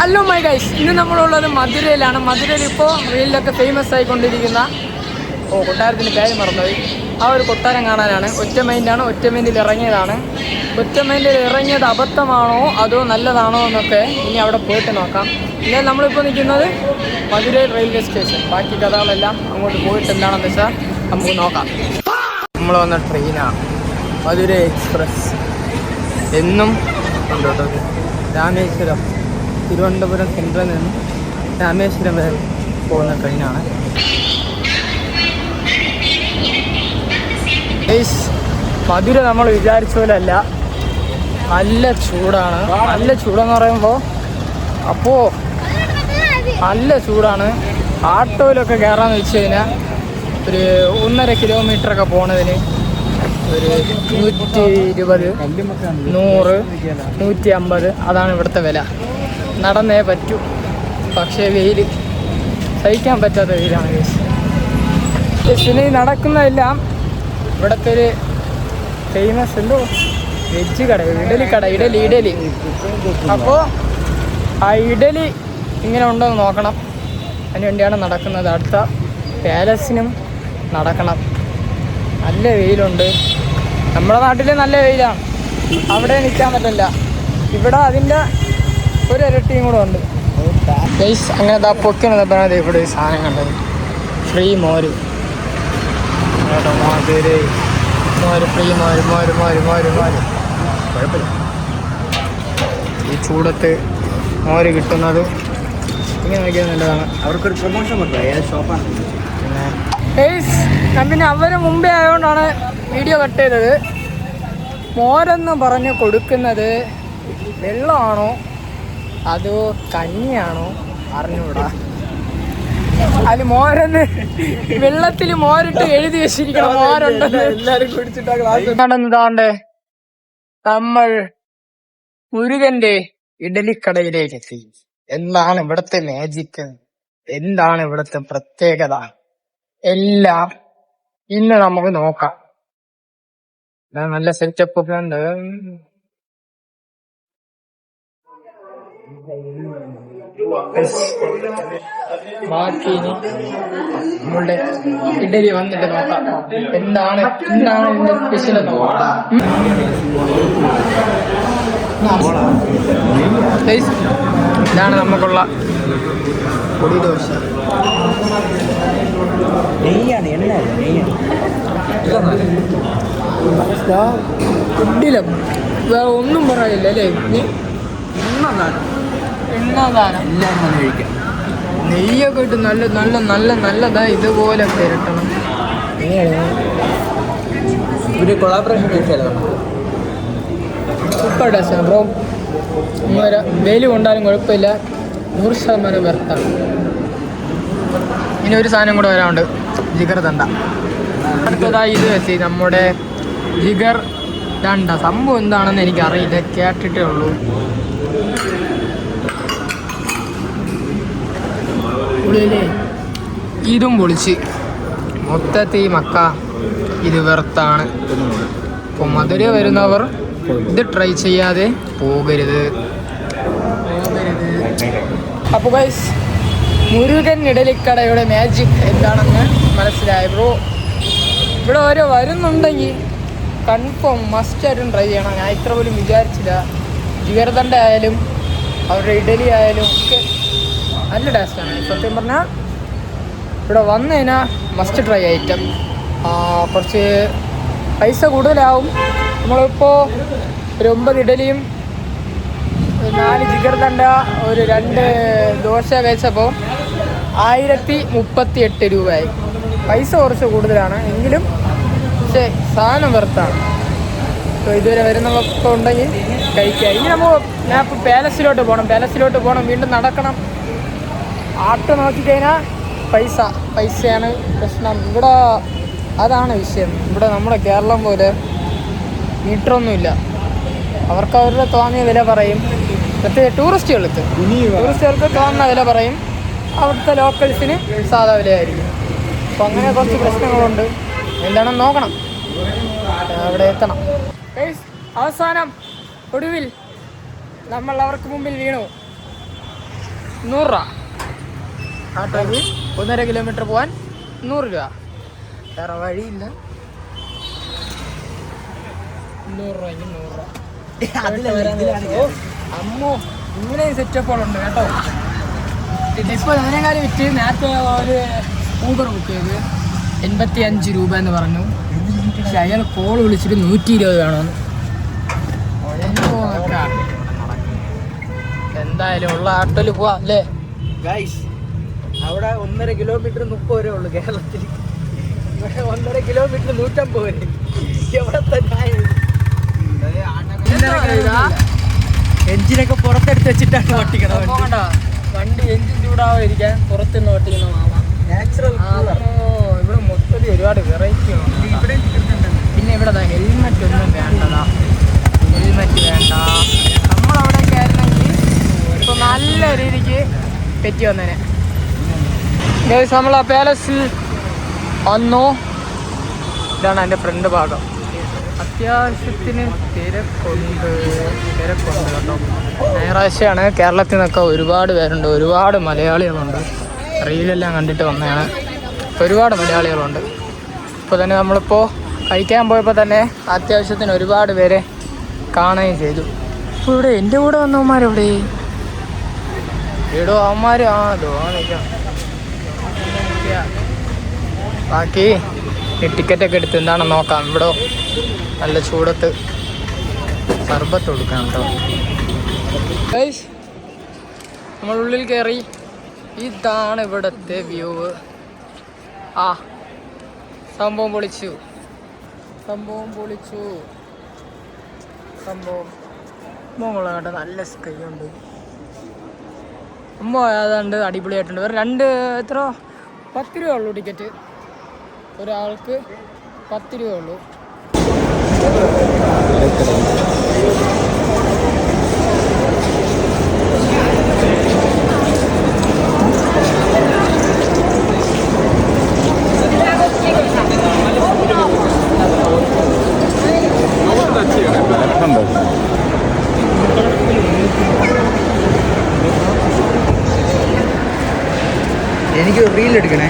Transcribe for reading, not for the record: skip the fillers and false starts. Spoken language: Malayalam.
ഹലോ മൈ ഗൈസ്, ഇന്ന് നമ്മളുള്ളത് മധുരയിലാണ്. മധുരയിൽ ഇപ്പോൾ റീലിലൊക്കെ ഫേമസ് ആയിക്കൊണ്ടിരിക്കുന്ന കൊട്ടാരത്തിൻ്റെ പേര് മറന്നുപോയി. ആ ഒരു കൊട്ടാരം കാണാനാണ്. ഒറ്റമൈൻഡാണ്, ഒറ്റമൈൻഡിൽ ഇറങ്ങിയതാണ്. ഒറ്റമൈൻഡിൽ ഇറങ്ങിയത് അബദ്ധമാണോ അതോ നല്ലതാണോ എന്നൊക്കെ ഇനി അവിടെ പോയിട്ട് നോക്കാം. എന്നാൽ നമ്മളിപ്പോൾ നിൽക്കുന്നത് മധുരൈ റെയിൽവേ സ്റ്റേഷൻ. ബാക്കി കഥകളെല്ലാം അങ്ങോട്ട് പോയിട്ട് എന്താണെന്ന് വെച്ചാൽ നമുക്ക് നോക്കാം. നമ്മൾ വന്ന ട്രെയിനാണ് മധുരൈ എക്സ്പ്രസ്. എന്നും ഉണ്ട് കേട്ടോ. രാമേശ്വരം, തിരുവനന്തപുരം സെൻട്രലിൽ നിന്ന് രാമേശ്വരം വരെ പോകുന്ന ട്രെയിനാണ്. മധുര നമ്മൾ വിചാരിച്ച പോലെ അല്ല, നല്ല ചൂടാണ്. നല്ല ചൂടെന്ന് പറയുമ്പോൾ നല്ല ചൂടാണ്. ആട്ടോയിലൊക്കെ കയറാമെന്ന് വെച്ച് കഴിഞ്ഞാൽ ഒരു 1.5 കിലോമീറ്ററൊക്കെ പോണതിന് ഒരു 120, 100, 150 അതാണ് ഇവിടുത്തെ വില. നടന്നേ പറ്റൂ. പക്ഷേ വെയിൽ സഹിക്കാൻ പറ്റാത്ത വെയിലാണ്. പിന്നെ ഈ നടക്കുന്നതെല്ലാം ഇവിടുത്തെ ഒരു ഫേമസ് എന്തോ വെജ് കട, ഇഡലി. അപ്പോൾ ആ ഇഡലി ഇങ്ങനെ ഉണ്ടോ എന്ന് നോക്കണം. അതിന് വേണ്ടിയാണ് നടക്കുന്നത്. അടുത്ത പാലസിനും നടക്കണം. നല്ല വെയിലുണ്ട്. നമ്മുടെ നാട്ടിൽ നല്ല വെയിലാണ്, അവിടെ നിൽക്കാൻ പറ്റില്ല. ഇവിടെ അതിൻ്റെ ഒരു ഇരട്ടിയും കൂടെ ഉണ്ട്. ഗൈസ് അങ്ങനെ പൊക്കിനത് ഇവിടെ ഒരു സാധനം കണ്ടത്, ഫ്രീ മോര്. ഫ്രീ മോര് കുഴപ്പമില്ല. ഈ ചൂടത്ത് മോര് കിട്ടുന്നത് ഇങ്ങനെ നോക്കിയാൽ നല്ലതാണ്. അവർക്കൊരു പ്രൊമോഷൻ ഷോപ്പാണ്. പിന്നെ അവർ മുമ്പേ ആയതുകൊണ്ടാണ് വീഡിയോ കട്ട് ചെയ്തത്. മോരെന്ന് പറഞ്ഞ് കൊടുക്കുന്നത് വെള്ളമാണോ അതോ കഞ്ഞിയാണോ അറിഞ്ഞൂടാ. അതിൽ മോരെന്ന് വെള്ളത്തിൽ മോരിട്ട് എഴുതി വെച്ചിരിക്കണം. മോരുണ്ടെന്ന് എല്ലാരും കുടിച്ചിട്ടാണ്ടേ നമ്മൾ മുരുകന്റെ ഇഡലിക്കടയിലേക്ക് എത്തി. എന്താണ് ഇവിടുത്തെ മാജിക്, എന്താണ് ഇവിടുത്തെ പ്രത്യേകത, എല്ലാം ഇന്ന് നമുക്ക് നോക്കാം. നല്ല സെറ്റപ്പ് ഒക്കെ ഉണ്ട്. ബാക്കി നമ്മളുടെ ഇഡലി വന്നിട്ട് നോക്കാം. എന്താണ് ഇതിന്റെ സ്പെഷ്യൽ എന്ന് നോക്കാം. ഇതാണ് നമുക്കുള്ള പൊടിദോശ. ഇഡ്ഡലി വേറെ ഒന്നും പറയില്ല അല്ലേ. എണ്ണദാനം നെയ്യൊക്കെ ഇട്ട് നല്ലതാ. ഇതുപോലെ പെരട്ടണം. ഒരു കൊളാബറേഷൻ സൂപ്പർ ടേസ്റ്റ് ബ്രോ. വെയിൽ കൊണ്ടാലും കുഴപ്പമില്ല. 100% വെർത്താണ്. ഇനി ഒരു സാധനം കൂടെ വരാനുണ്ട്, ജിഗർ ദണ്ട. അടുത്തതായി ഇത് വെച്ച് നമ്മുടെ ജിഗർ ദണ്ട. സംഭവം എന്താണെന്ന് എനിക്കറിയില്ല, കേട്ടിട്ടേ ഉള്ളൂ. ഇതും പൊളിച്ച് മൊത്തത്തിൽ മക്ക. ഇത് വെർത്താണ്. അപ്പോൾ മധുര വരുന്നവർ ഇത് ട്രൈ ചെയ്യാതെ പോകരുത്. അപ്പോൾ ഗൈസ്, മുരുകൻ ഇഡലിക്കടയുടെ മാജിക് എന്താണെന്ന് മനസ്സിലായി ബ്രോ. ഇവിടെ ഓരോ വരുന്നുണ്ടെങ്കിൽ കൺഫേം മസ്റ്റായിട്ടും ട്രൈ ചെയ്യണം. ഞാൻ ഇത്ര പോലും വിചാരിച്ചില്ല. ജിഗർദണ്ട ആയാലും അവരുടെ ഇഡലി ആയാലും ഒക്കെ നല്ല ടേസ്റ്റാണ്. സത്യം പറഞ്ഞാൽ ഇവിടെ വന്നു കഴിഞ്ഞാൽ മസ്റ്റ് ട്രൈ ഐറ്റം. കുറച്ച് പൈസ കൂടുതലാവും. നമ്മളിപ്പോൾ ഒരു 9 ഇഡലിയും 4 ജിഗർദണ്ട ഒരു 2 ദോശ കഴിച്ചപ്പോൾ 1038 രൂപയായി. പൈസ കുറച്ച് കൂടുതലാണ് എങ്കിലും പക്ഷേ സാധനം വെർത്താണ്. അപ്പോൾ ഇതുവരെ വരുന്നവർക്ക് ഉണ്ടെങ്കിൽ കഴിക്കുക. ഇനി ഞാൻ ഇപ്പോൾ പാലസിലോട്ട് പോകണം. വീണ്ടും നടക്കണം. ആട്ടോ നോക്കിക്കഴിഞ്ഞാൽ പൈസയാണ് പ്രശ്നം. ഇവിടെ അതാണ് വിഷയം. ഇവിടെ നമ്മുടെ കേരളം പോലെ മീറ്ററൊന്നുമില്ല. അവർക്ക് അവരുടെ തോന്നിയ വില പറയും. പ്രത്യേകിച്ച് ടൂറിസ്റ്റുകൾക്ക് തോന്നുന്ന വില പറയും. അവിടുത്തെ ലോക്കൽസിന് സാധാ വിലയായിരിക്കും. അപ്പോൾ അങ്ങനെ കുറച്ച് പ്രശ്നങ്ങളുണ്ട്. എന്താണെന്ന് നോക്കണം, അവിടെ എത്തണം. അവസാനം ഒടുവിൽ നമ്മൾ അവർക്ക് മുമ്പിൽ വീണു. 100 രൂപ. ആട്ടോയ്ക്ക് 1.5 കിലോമീറ്റർ പോകാൻ 100 രൂപ. വേറെ വഴിയില്ല. 100 രൂപ. അമ്മോ, ഇങ്ങനെ സെറ്റപ്പുകളുണ്ട് കേട്ടോ. ഇപ്പോൾ അതിനേക്കാളും വിറ്റ് നേരത്തെ ഒരു ഊബർ ബുക്ക് ചെയ്ത് 85 രൂപ എന്ന് പറഞ്ഞു. പക്ഷെ അയാൾ കോൾ വിളിച്ചിട്ട് 120 വേണമെന്ന്. എന്തായാലും ഉള്ള ആട്ടോയിൽ പോവാം അല്ലേ ഗൈസ്. അവിടെ 1.5 കിലോമീറ്റർ 30 രൂപ ഉള്ളു കേരളത്തിൽ. ഇവിടെ 1.5 കിലോമീറ്റർ 150 വരെ. എവിടെ തന്നെ എഞ്ചിനൊക്കെ പുറത്തെടുത്ത് വെച്ചിട്ടാണ് ഓട്ടിക്കണം. വണ്ടി എഞ്ചിൻ ചൂടാവാതിരിക്കാൻ പുറത്തുനിന്ന് ഓട്ടിക്കുന്ന മാമാ. നാച്ചുറൽ. ഇവിടെ മൊത്തത്തിൽ ഒരുപാട് വെറൈറ്റി ഉണ്ട്. പിന്നെ ഇവിടെ ഹെൽമെറ്റ് ഒന്നും വേണ്ടതാ. ഹെൽമെറ്റ് വേണ്ട. നമ്മളവിടെയൊക്കെ ആയിരുന്നെങ്കിൽ ഇപ്പോൾ നല്ല രീതിക്ക് പറ്റി വന്നേനെ. നമ്മൾ ആ പാലസിൽ വന്നു. ഇതാണ് എൻ്റെ ഫ്രണ്ട് ഭാഗം. അത്യാവശ്യത്തിന് തിരക്കുണ്ട് കേട്ടോ. ഞായറാഴ്ചയാണ്. കേരളത്തിൽ നിന്നൊക്കെ ഒരുപാട് പേരുണ്ട്, ഒരുപാട് മലയാളികളുണ്ട്. റീലെല്ലാം കണ്ടിട്ട് വന്നതാണ്. ഒരുപാട് മലയാളികളുണ്ട്. ഇപ്പോൾ തന്നെ നമ്മളിപ്പോൾ കഴിക്കാൻ പോയപ്പോൾ തന്നെ അത്യാവശ്യത്തിന് ഒരുപാട് പേരെ കാണുകയും ചെയ്തു. ഇപ്പോൾ ഇവിടെ എൻ്റെ കൂടെ വന്നവന്മാരെവിടെ? അവന്മാർ നിൽക്കാം. ബാക്കി ടിക്കറ്റൊക്കെ എടുത്ത് എന്താണെന്ന് നോക്കാം. ഇവിടെ നല്ല ചൂടത്ത് സർബത്ത് കൊടുക്കാം കേട്ടോ. നമ്മളുള്ളിൽ കയറി. ഇതാണ് ഇവിടുത്തെ വ്യൂ. സംഭവം പൊളിച്ചു. കേട്ടോ. നല്ല സ്കൈ ഉണ്ട്. ഏതാണ്ട് അടിപൊളിയായിട്ടുണ്ട്. വേറെ എത്ര 10 രൂപ ഉള്ളൂ ടിക്കറ്റ്. ഒരാൾക്ക് 10 രൂപ ഉള്ളൂ. എനിക്ക് റീൽ എടുക്കണേ.